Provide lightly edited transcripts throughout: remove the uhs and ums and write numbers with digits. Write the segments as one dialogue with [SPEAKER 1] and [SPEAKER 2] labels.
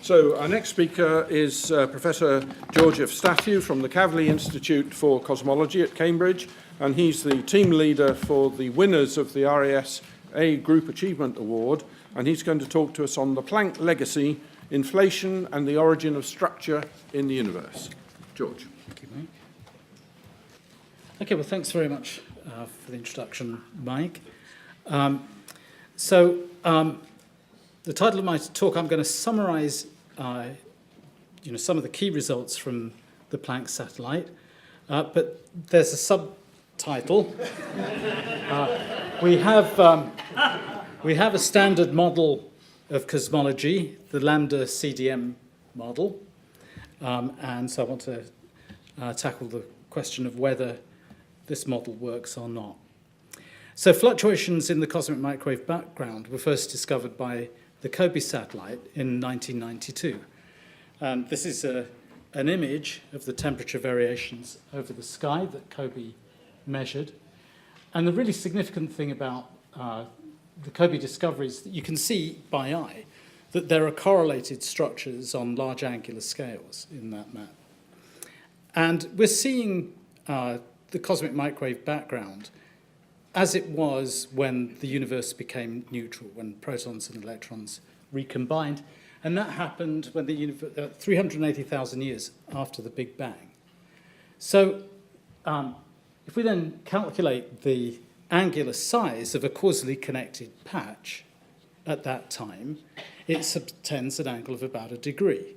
[SPEAKER 1] So our next speaker is Professor George Efstathion from the Kavli Institute for Cosmology at Cambridge, and he's the team leader for the winners of the RAS A Group Achievement Award, and he's going to talk to us on the Planck Legacy, inflation and the origin of structure in the universe. George.
[SPEAKER 2] Thank you, Mike. Okay, well, thanks very much for the introduction, Mike. The title of my talk, I'm going to summarize some of the key results from the Planck satellite, but there's a subtitle. We have a standard model of cosmology, the lambda CDM model, and so I want to tackle the question of whether this model works or not. So fluctuations in the cosmic microwave background were first discovered by the COBE satellite in 1992. And this is an image of the temperature variations over the sky that COBE measured. And the really significant thing about the COBE discovery is that you can see by eye that there are correlated structures on large angular scales in that map. And we're seeing the cosmic microwave background as it was when the universe became neutral, when protons and electrons recombined. And that happened when 380,000 years after the Big Bang. So if we then calculate the angular size of a causally connected patch at that time, it subtends an angle of about 1 degree.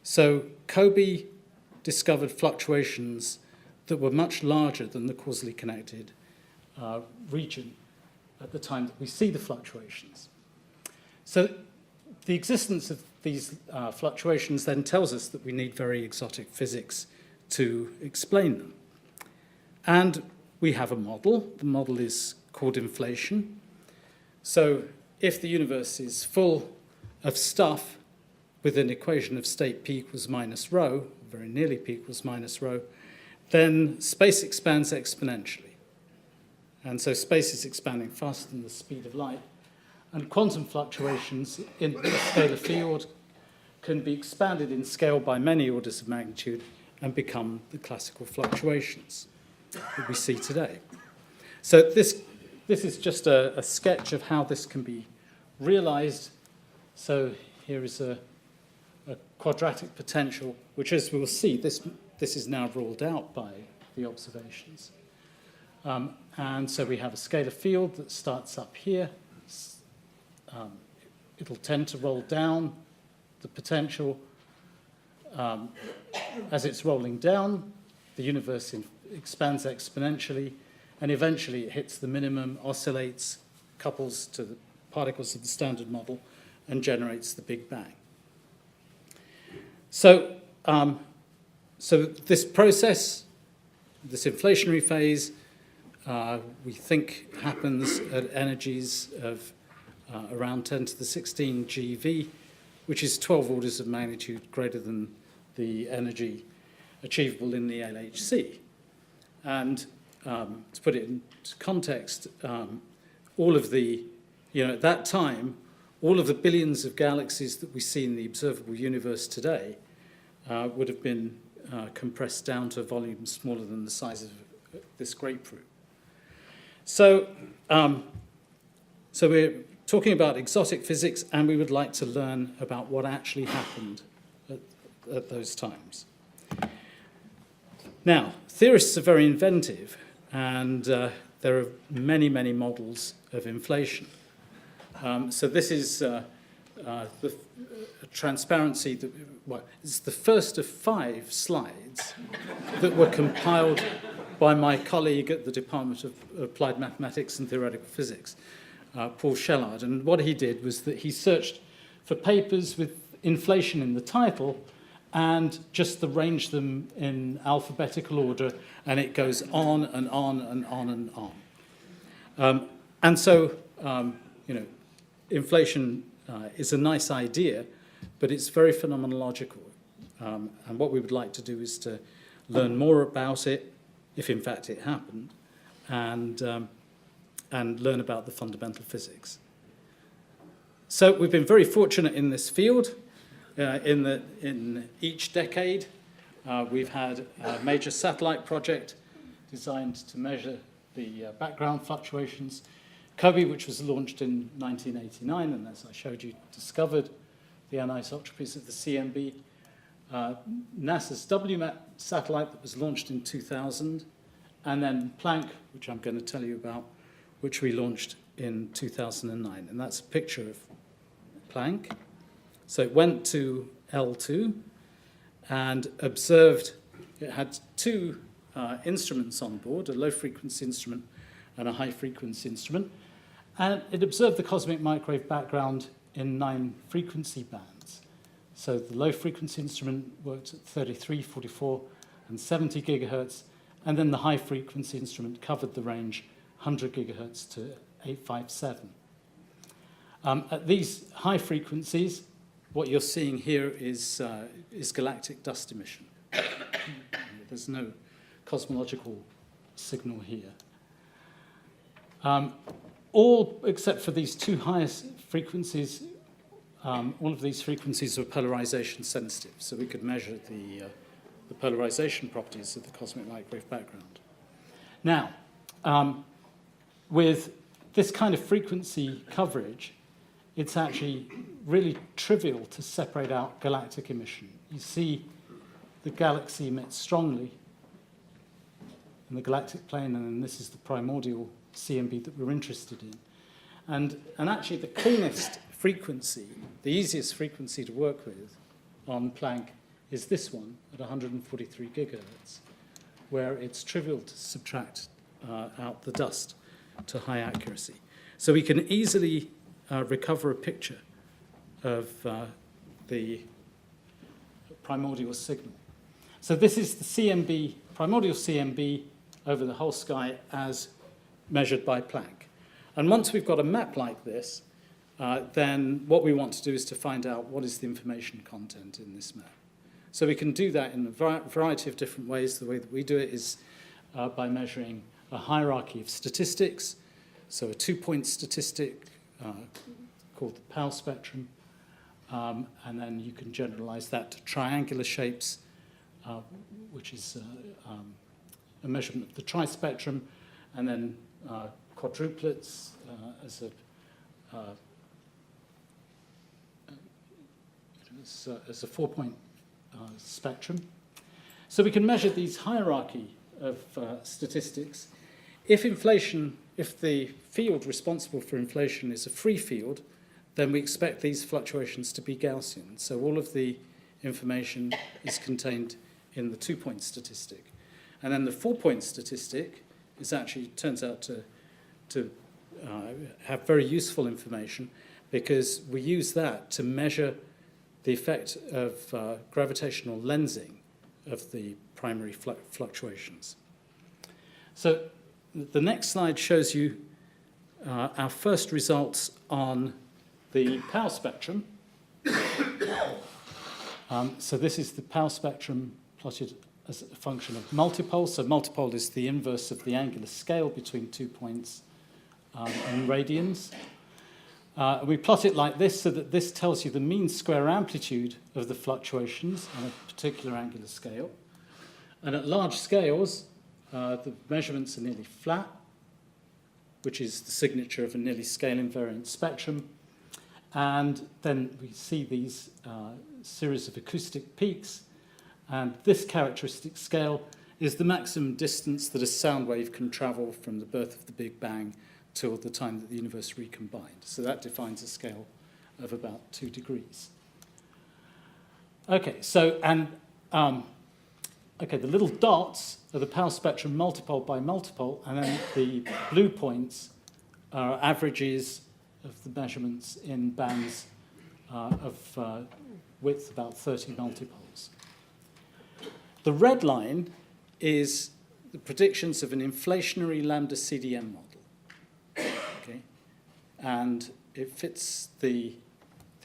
[SPEAKER 2] So COBE discovered fluctuations that were much larger than the causally connected region at the time that we see the fluctuations. So the existence of these fluctuations then tells us that we need very exotic physics to explain them. And we have a model. The model is called inflation. So if the universe is full of stuff with an equation of state p equals minus rho, very nearly p equals minus rho, then space expands exponentially. And so space is expanding faster than the speed of light. And quantum fluctuations in the scalar field can be expanded in scale by many orders of magnitude and become the classical fluctuations that we see today. So this is just a sketch of how this can be realized. So here is a quadratic potential, which, as we will see, this is now ruled out by the observations. And so we have a scalar field that starts up here. It'll tend to roll down the potential. As it's rolling down, the universe expands exponentially, and eventually it hits the minimum, oscillates, couples to the particles of the standard model, and generates the Big Bang. So this process, this inflationary phase, we think happens at energies of around 10 to the 16 GeV, which is 12 orders of magnitude greater than the energy achievable in the LHC. And to put it into context, all of the, at that time, all of the billions of galaxies that we see in the observable universe today would have been compressed down to a volume smaller than the size of this grapefruit. So we're talking about exotic physics, and we would like to learn about what actually happened at those times. Now, theorists are very inventive, and there are many, many models of inflation. So this is the transparency that, it's the first of 5 slides that were compiled by my colleague at the Department of Applied Mathematics and Theoretical Physics, Paul Shellard. And what he did was that he searched for papers with inflation in the title and just arranged them in alphabetical order, and it goes on and on and on and on. And so, inflation is a nice idea, but it's very phenomenological. And what we would like to do is to learn more about it, if in fact it happened, and learn about the fundamental physics. So we've been very fortunate in this field. in each decade, we've had a major satellite project designed to measure the background fluctuations. COBE, which was launched in 1989, and as I showed you, discovered the anisotropies of the CMB. NASA's WMAP satellite that was launched in 2000, and then Planck, which I'm going to tell you about, which we launched in 2009. And that's a picture of Planck. So it went to L2 and observed, it had two instruments on board, a low-frequency instrument and a high-frequency instrument. And it observed the cosmic microwave background in 9 frequency bands. So the low-frequency instrument worked at 33, 44, and 70 gigahertz, and then the high-frequency instrument covered the range 100 gigahertz to 857. At these high frequencies, what you're seeing here is galactic dust emission. There's no cosmological signal here. All except for these two highest frequencies, all of these frequencies are polarization sensitive, so we could measure the polarization properties of the cosmic microwave background. Now, with this kind of frequency coverage, it's actually really trivial to separate out galactic emission. You see the galaxy emits strongly in the galactic plane, and then this is the primordial CMB that we're interested in. And actually the cleanest frequency, the easiest frequency to work with on Planck is this one at 143 gigahertz, where it's trivial to subtract out the dust to high accuracy. So we can easily recover a picture of the primordial signal. So this is the CMB, primordial CMB over the whole sky as measured by Planck. And once we've got a map like this, then what we want to do is to find out what is the information content in this map. So we can do that in a variety of different ways. The way that we do it is by measuring a hierarchy of statistics. So a 2-point statistic called the PAL spectrum. And then you can generalize that to triangular shapes, which is a measurement of the trispectrum, and then quadruplets as a 4-point spectrum. So we can measure these hierarchy of statistics. If the field responsible for inflation is a free field, then we expect these fluctuations to be Gaussian. So all of the information is contained in the 2-point statistic. And then the 4-point statistic is actually, turns out to have very useful information, because we use that to measure the effect of gravitational lensing of the primary fluctuations. So the next slide shows you our first results on the PAL spectrum. So this is the PAL spectrum plotted as a function of multipole. So multipole is the inverse of the angular scale between 2 points in radians. We plot it like this so that this tells you the mean square amplitude of the fluctuations on a particular angular scale. And at large scales, the measurements are nearly flat, which is the signature of a nearly scale invariant spectrum. And then we see these series of acoustic peaks. And this characteristic scale is the maximum distance that a sound wave can travel from the birth of the Big Bang till the time that the universe recombined. So that defines a scale of about 2 degrees. Okay, so, and, okay, the little dots are the PAL spectrum multipole by multipole, and then the blue points are averages of the measurements in bands of width about 30 multipoles. The red line is the predictions of an inflationary lambda CDM model. Okay? And it fits the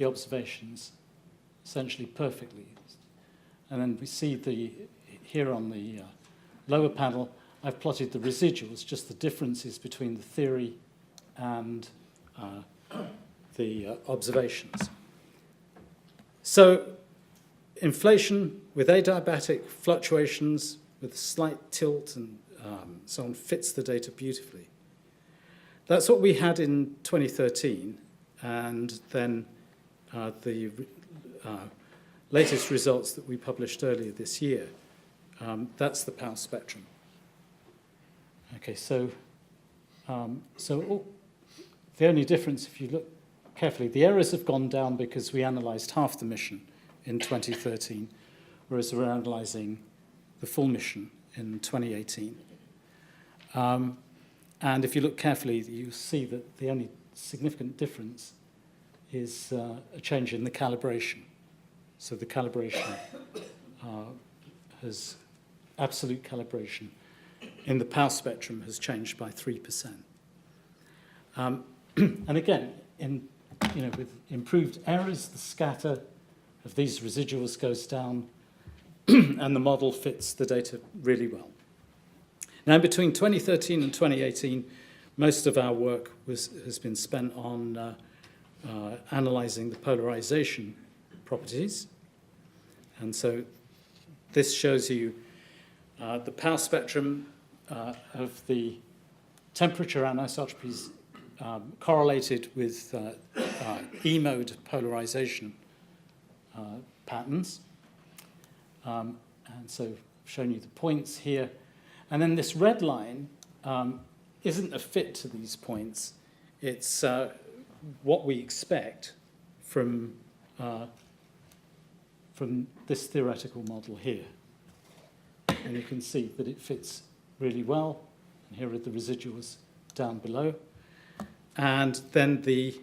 [SPEAKER 2] observations essentially perfectly. And then we see here on the lower panel, I've plotted the residuals, just the differences between the theory and the observations. So inflation with adiabatic fluctuations with a slight tilt and so on fits the data beautifully. That's what we had in 2013, and then the latest results that we published earlier this year, that's the power spectrum. Okay, so the only difference, if you look carefully, the errors have gone down because we analysed half the mission in 2013, whereas we're analysing the full mission in 2018. And if you look carefully, you see that the only significant difference is a change in the calibration. So the calibration absolute calibration in the power spectrum has changed by 3%. And again, with improved errors, the scatter of these residuals goes down, and the model fits the data really well. Now, between 2013 and 2018, most of our work has been spent on analysing the polarization properties. And so this shows you the power spectrum of the temperature anisotropies correlated with E-mode polarization patterns. And so I've shown you the points here. And then this red line isn't a fit to these points. It's what we expect from this theoretical model here. And you can see that it fits really well. And here are the residuals down below. And then this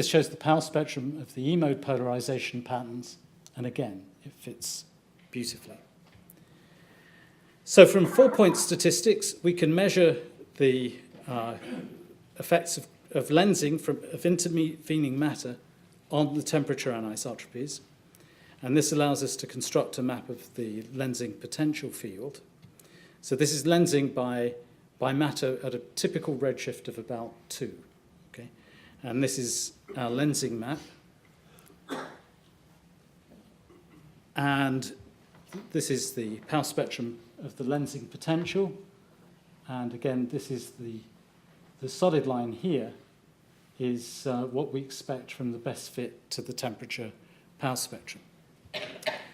[SPEAKER 2] shows the power spectrum of the E-mode polarization patterns. And again, it fits beautifully. So from 4-point statistics, we can measure the effects of lensing of intervening matter on the temperature anisotropies. And this allows us to construct a map of the lensing potential field. So this is lensing by matter at a typical redshift of about 2. Okay? And this is our lensing map. And this is the power spectrum of the lensing potential. And again, this is the solid line here is what we expect from the best fit to the temperature power spectrum.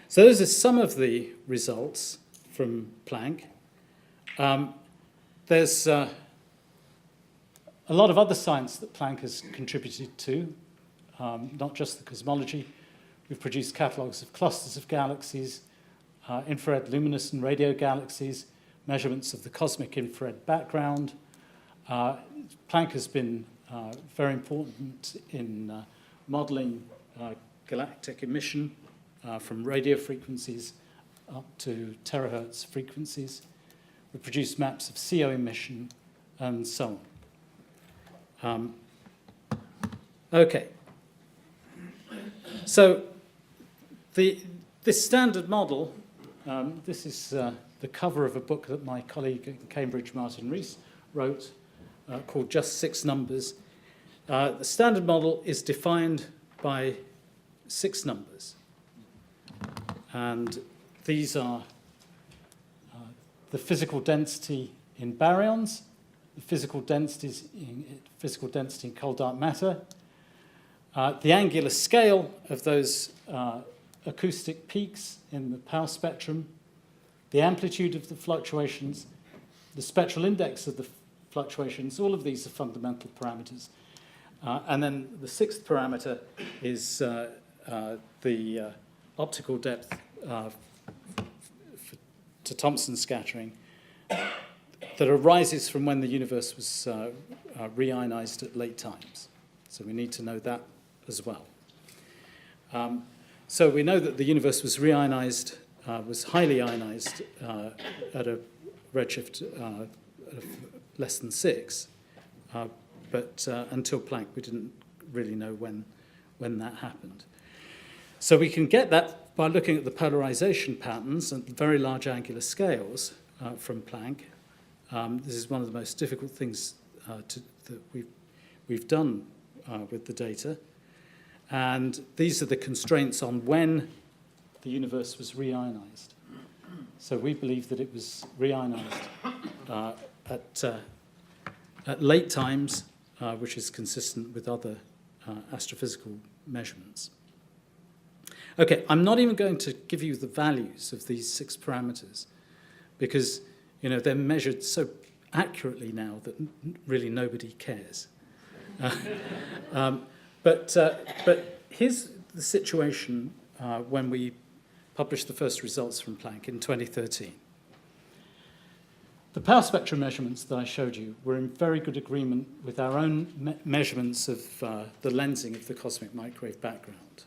[SPEAKER 2] So those are some of the results from Planck. There's a lot of other science that Planck has contributed to, not just the cosmology. We've produced catalogues of clusters of galaxies, infrared luminous and radio galaxies, measurements of the cosmic infrared background. Planck has been very important in modeling galactic emission from radio frequencies up to terahertz frequencies. We produce maps of CO emission and so on. Okay. So this standard model, this is the cover of a book that my colleague in Cambridge, Martin Rees, wrote called Just 6 Numbers. The standard model is defined by 6 numbers. And these are the physical density in baryons, the physical density in cold dark matter, the angular scale of those acoustic peaks in the power spectrum, the amplitude of the fluctuations, the spectral index of the fluctuations. All of these are fundamental parameters. And then the 6th parameter is the optical depth to Thomson scattering that arises from when the universe was reionized at late times. So we need to know that as well. So we know that the universe was reionized, was highly ionized at a redshift of less than 6, but until Planck we didn't really know when that happened. So we can get that by looking at the polarization patterns and very large angular scales from Planck. This is one of the most difficult things that we've done with the data. And these are the constraints on when the universe was reionized. So we believe that it was reionized at late times, which is consistent with other astrophysical measurements. Okay, I'm not even going to give you the values of these 6 parameters because, they're measured so accurately now that really nobody cares. But here's the situation when we published the first results from Planck in 2013. The power spectrum measurements that I showed you were in very good agreement with our own measurements of the lensing of the cosmic microwave background.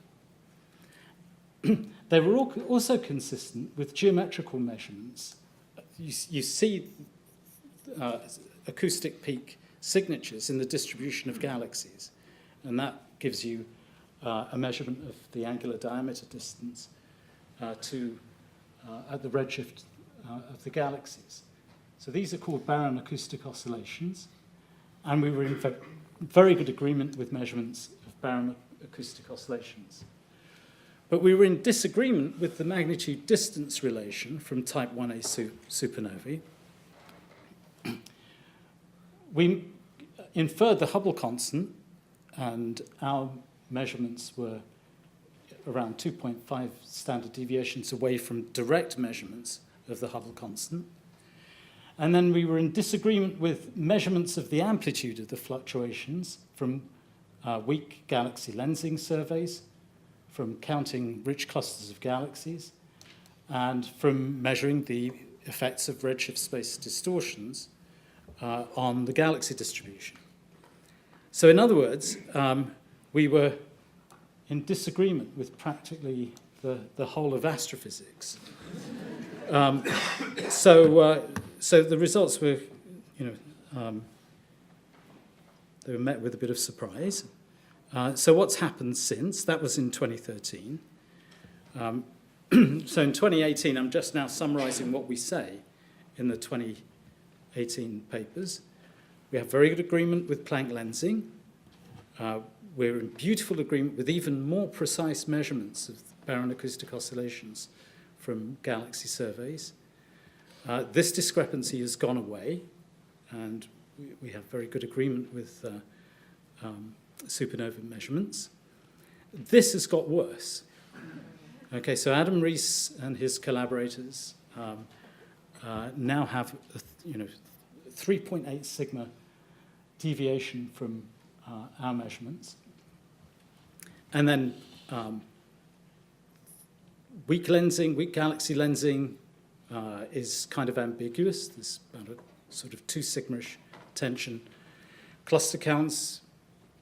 [SPEAKER 2] They were also consistent with geometrical measurements. You see acoustic peak signatures in the distribution of galaxies, and that gives you a measurement of the angular diameter distance at the redshift of the galaxies. So these are called baryon acoustic oscillations, and we were in very good agreement with measurements of baryon acoustic oscillations. But we were in disagreement with the magnitude-distance relation from type 1a supernovae. We inferred the Hubble constant, and our measurements were around 2.5 standard deviations away from direct measurements of the Hubble constant. And then we were in disagreement with measurements of the amplitude of the fluctuations from weak galaxy lensing surveys, from counting rich clusters of galaxies, and from measuring the effects of redshift space distortions on the galaxy distribution. So in other words, we were in disagreement with practically the whole of astrophysics. So the results were, they were met with a bit of surprise. So what's happened since? That was in 2013. So in 2018, I'm just now summarizing what we say in the 2018 papers. We have very good agreement with Planck lensing. We're in beautiful agreement with even more precise measurements of baryon acoustic oscillations from galaxy surveys. This discrepancy has gone away, and we have very good agreement with supernova measurements. This has got worse. Okay, so Adam Rees and his collaborators now have 3.8 sigma deviation from our measurements. And then weak galaxy lensing is kind of ambiguous. There's about a sort of 2 sigma-ish tension. Cluster counts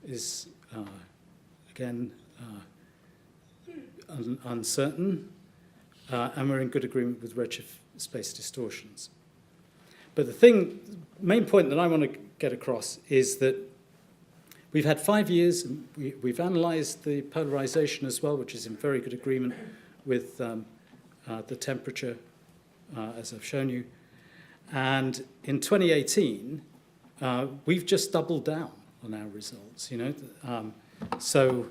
[SPEAKER 2] is, again, uncertain. And we're in good agreement with redshift space distortions. But the main point that I want to get across is that we've had 5 years, and we've analyzed the polarization as well, which is in very good agreement with the temperature, as I've shown you. And in 2018, we've just doubled down on our results. So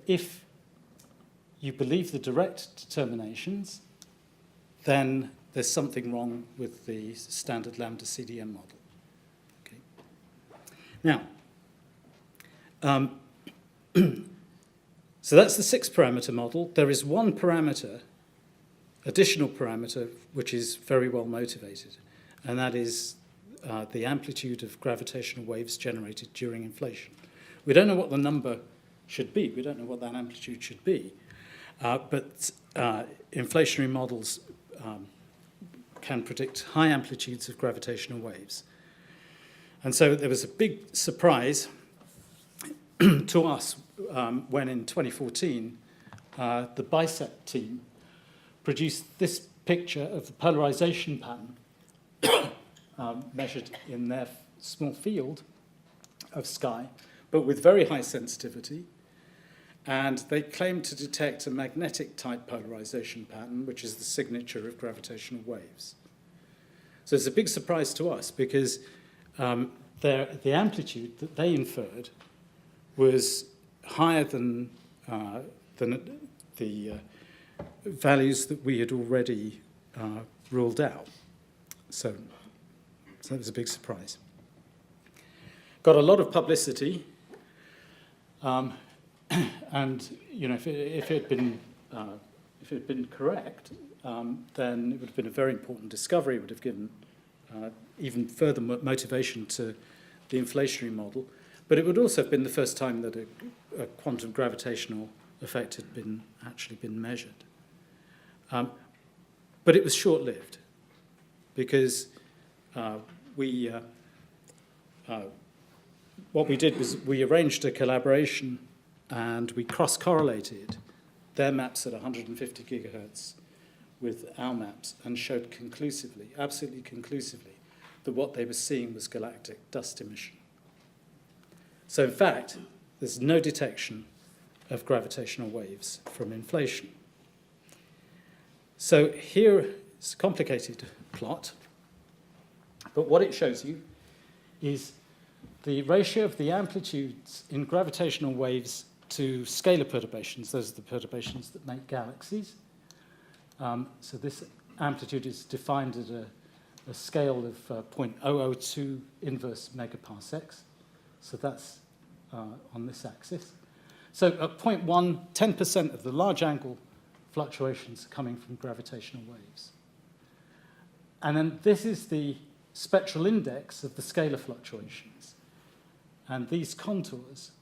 [SPEAKER 2] if you believe the direct determinations, then there's something wrong with the standard lambda CDM model. Okay. Now, so that's the 6-parameter model. There is one additional parameter, which is very well motivated, and that is the amplitude of gravitational waves generated during inflation. We don't know what the number should be. We don't know what that amplitude should be. But inflationary models can predict high amplitudes of gravitational waves. And so there was a big surprise to us when in 2014 the BICEP team produced this picture of the polarization pattern measured in their small field of sky, but with very high sensitivity. And they claimed to detect a magnetic type polarization pattern, which is the signature of gravitational waves. So it's a big surprise to us because the amplitude that they inferred was higher than the values that we had already ruled out. So that was a big surprise. Got a lot of publicity, and if it had been correct, then it would have been a very important discovery. It would have given even further motivation to the inflationary model. But it would also have been the first time that a quantum gravitational effect had actually been measured. But it was short-lived, because what we did was we arranged a collaboration and we cross-correlated their maps at 150 gigahertz with our maps and showed conclusively, absolutely conclusively, that what they were seeing was galactic dust emission. So in fact, there's no detection of gravitational waves from inflation. So here is a complicated plot, but what it shows you is the ratio of the amplitudes in gravitational waves to scalar perturbations. Those are the perturbations that make galaxies. So this amplitude is defined at a scale of 0.002 inverse megaparsecs. So that's on this axis. So at 0.1, 10% of the large angle fluctuations are coming from gravitational waves. And then this is the spectral index of the scalar fluctuations. And these contours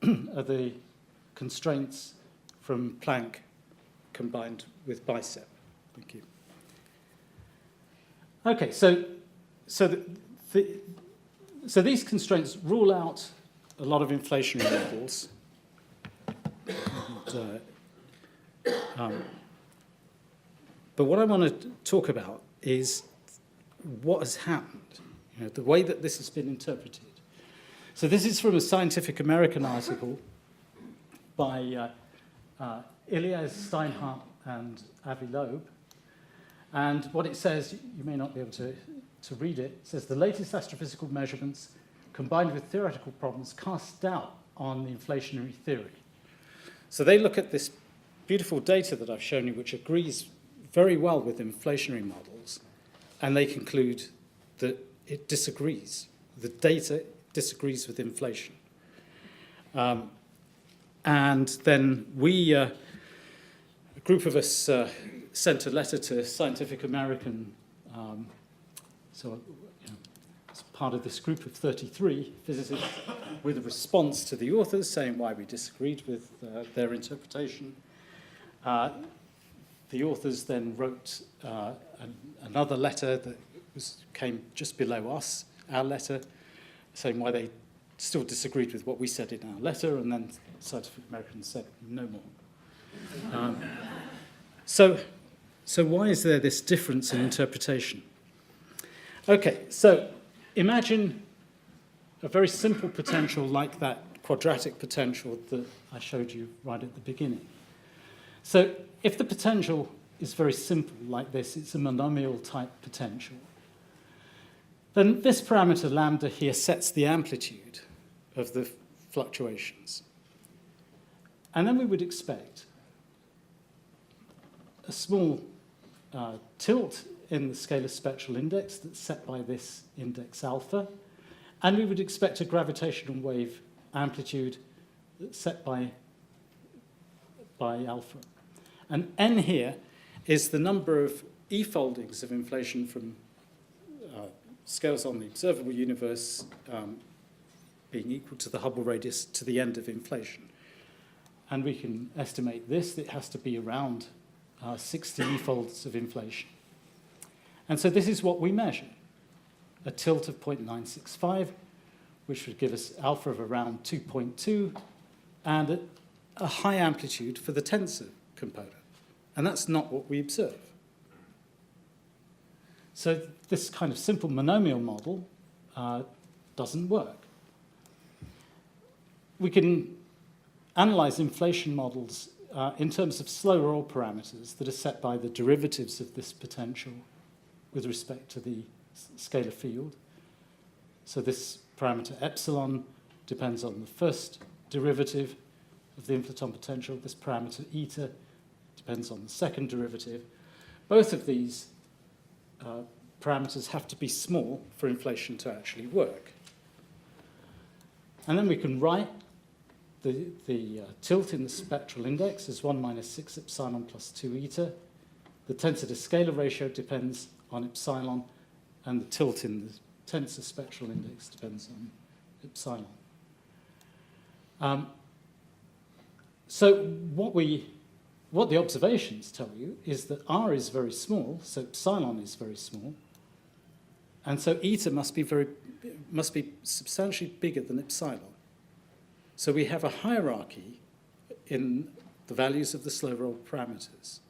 [SPEAKER 2] are the constraints from Planck combined with BICEP. Thank you. Okay, so these constraints rule out a lot of inflationary models. But what I want to talk about is what has happened, the way that this has been interpreted. So this is from a Scientific American article by Ilyas Steinhardt and Avi Loeb. And what it says, you may not be able to read it, it says the latest astrophysical measurements combined with theoretical problems cast doubt on the inflationary theory. So they look at this beautiful data that I've shown you, which agrees very well with inflationary models, and they conclude that it disagrees. The data disagrees with inflation. And then we, a group of us, sent a letter to Scientific American, as part of this group of 33 physicists, with a response to the authors saying why we disagreed with their interpretation. The authors then wrote another letter that came just below us, our letter, saying why they still disagreed with what we said in our letter, and then Scientific American said no more. So why is there this difference in interpretation? Okay, so imagine a very simple potential like that quadratic potential that I showed you right at the beginning. So if the potential is very simple like this, it's a monomial type potential, then this parameter lambda here sets the amplitude of the fluctuations. And then we would expect a small tilt in the scalar spectral index that's set by this index alpha, and we would expect a gravitational wave amplitude that's set by alpha. And n here is the number of e-foldings of inflation from scales on the observable universe being equal to the Hubble radius to the end of inflation. And we can estimate this. It has to be around 60 e-folds of inflation. And so this is what we measure, a tilt of 0.965, which would give us alpha of around 2.2, and a high amplitude for the tensor component. And that's not what we observe. So this kind of simple monomial model doesn't work. We can analyze inflation models in terms of slow roll parameters that are set by the derivatives of this potential with respect to the scalar field. So this parameter epsilon depends on the first derivative of the inflaton potential. This parameter eta depends on the second derivative. Both of these parameters have to be small for inflation to actually work. And then we can write the tilt in the spectral index as 1 minus 6 epsilon plus 2 eta. The tensor to scalar ratio depends on epsilon, and the tilt in the tensor spectral index depends on epsilon. So what the observations tell you is that R is very small, so epsilon is very small, and so eta must be substantially bigger than epsilon. So we have a hierarchy in the values of the slow roll parameters.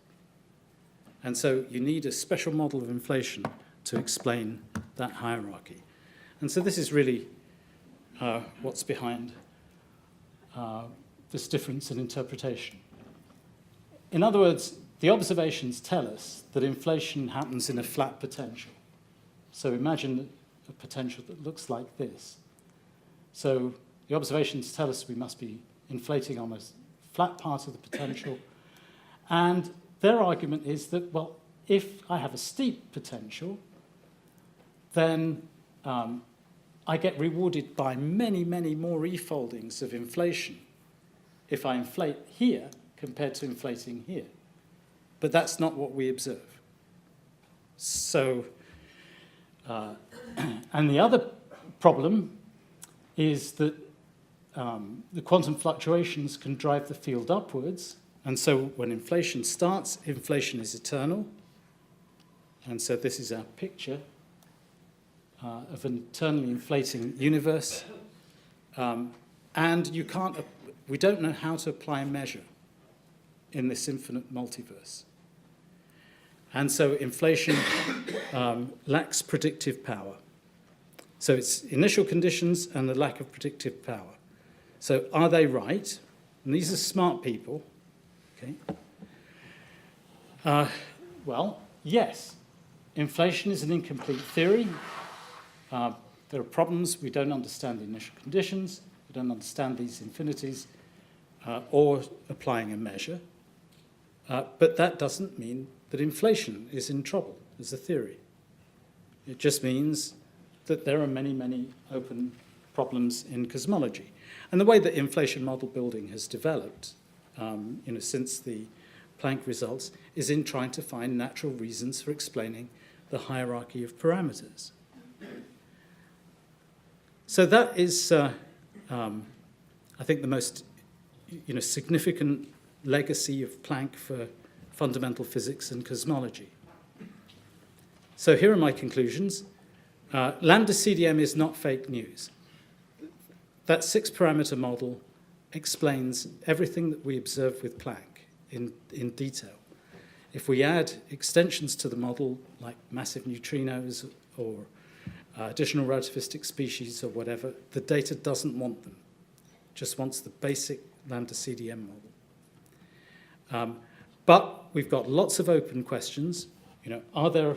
[SPEAKER 2] And so you need a special model of inflation to explain that hierarchy. And so this is really what's behind this difference in interpretation. In other words, the observations tell us that inflation happens in a flat potential. So imagine a potential that looks like this. So the observations tell us we must be inflating on a flat part of the potential. And their argument is that, well, if I have a steep potential, then I get rewarded by many, many more refoldings of inflation if I inflate here compared to inflating here. But that's not what we observe. So, and the other problem is that the quantum fluctuations can drive the field upwards. And so when inflation starts, inflation is eternal. And so this is our picture of an eternally inflating universe. And we don't know how to apply a measure in this infinite multiverse. And so inflation lacks predictive power. So it's initial conditions and the lack of predictive power. So are they right? And these are smart people. Okay. Well, yes. Inflation is an incomplete theory. There are problems. We don't understand the initial conditions. We don't understand these infinities or applying a measure. But that doesn't mean that inflation is in trouble as a theory. It just means that there are many, many open problems in cosmology. And the way that inflation model building has developed since the Planck results is in trying to find natural reasons for explaining the hierarchy of parameters. So that is, I think, the most significant legacy of Planck for fundamental physics and cosmology. So here are my conclusions. Lambda CDM is not fake news. That 6-parameter model explains everything that we observe with Planck in detail. If we add extensions to the model, like massive neutrinos or additional relativistic species or whatever, the data doesn't want them. It just wants the basic lambda CDM model. But we've got lots of open questions. Are there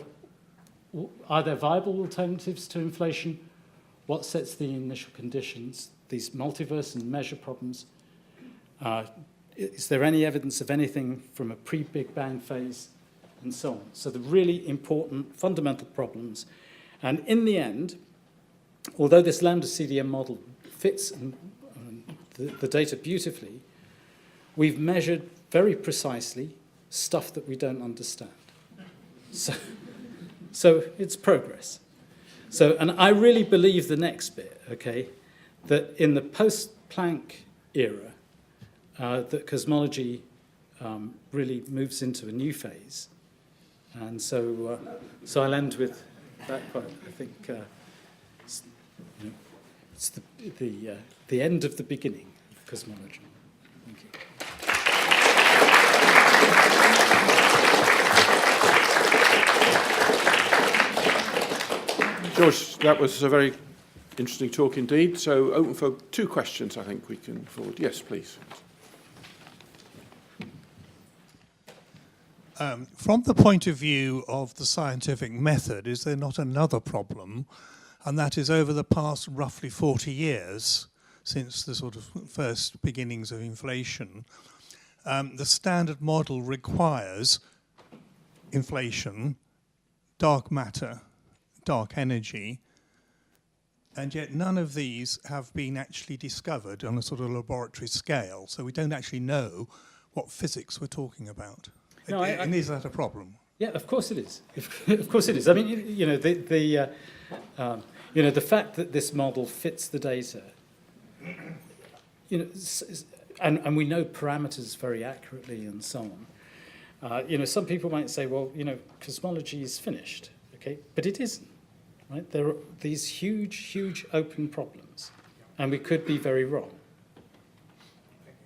[SPEAKER 2] viable alternatives to inflation? What sets the initial conditions? These multiverse and measure problems. Is there any evidence of anything from a pre-Big Bang phase? And so on. So the really important fundamental problems. And in the end, although this lambda CDM model fits the data beautifully, we've measured very precisely stuff that we don't understand. So it's progress. And I really believe the next bit, okay, that in the post-Planck era, that cosmology really moves into a new phase. And so I'll end with that quote. I think it's the end of the beginning of cosmology. Thank you.
[SPEAKER 1] George, that was a very interesting talk indeed. So open for 2 questions, I think we can forward. Yes, please.
[SPEAKER 3] From the point of view of the scientific method, is there not another problem and that is over the past roughly 40 years, since the sort of first beginnings of inflation, the standard model requires inflation, dark matter, dark energy, and yet none of these have been actually discovered on a sort of laboratory scale, so we don't actually know what physics we're talking about.
[SPEAKER 2] No,
[SPEAKER 3] and is that a problem?
[SPEAKER 2] Yeah, of course it is. Of course it is. I mean, you know, the fact that this model fits the data, you know, and we know parameters very accurately and so on. You know, some people might say, well, you know, cosmology is finished, okay, but it isn't. Right? There are these huge open problems, and we could be very wrong.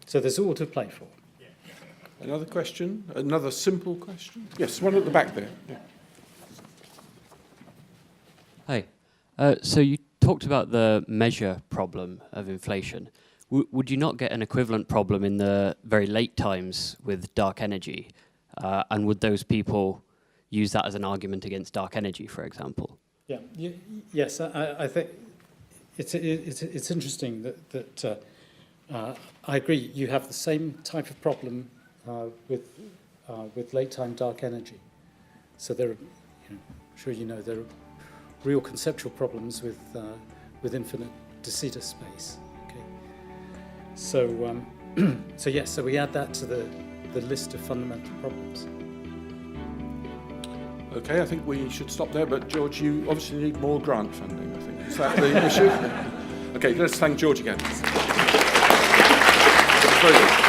[SPEAKER 2] So there's all to play for.
[SPEAKER 1] Another question? Another simple question? Yes, one at the back there. Yeah.
[SPEAKER 4] Hi. So you talked about the measure problem of inflation. Would you not get an equivalent problem in the very late times with dark energy? And would those people use that as an argument against dark energy, for example?
[SPEAKER 2] Yeah. Yes, I think it's interesting that I agree. You have the same type of problem with late-time dark energy. So there are, I'm sure you know, there are real conceptual problems with infinite de Sitter space. Okay. So so yes, so we add that to the list of fundamental problems.
[SPEAKER 1] Okay, I think we should stop there, but George, you obviously need more grant funding, I think. Is that the issue? Okay, let's thank George again. Very good.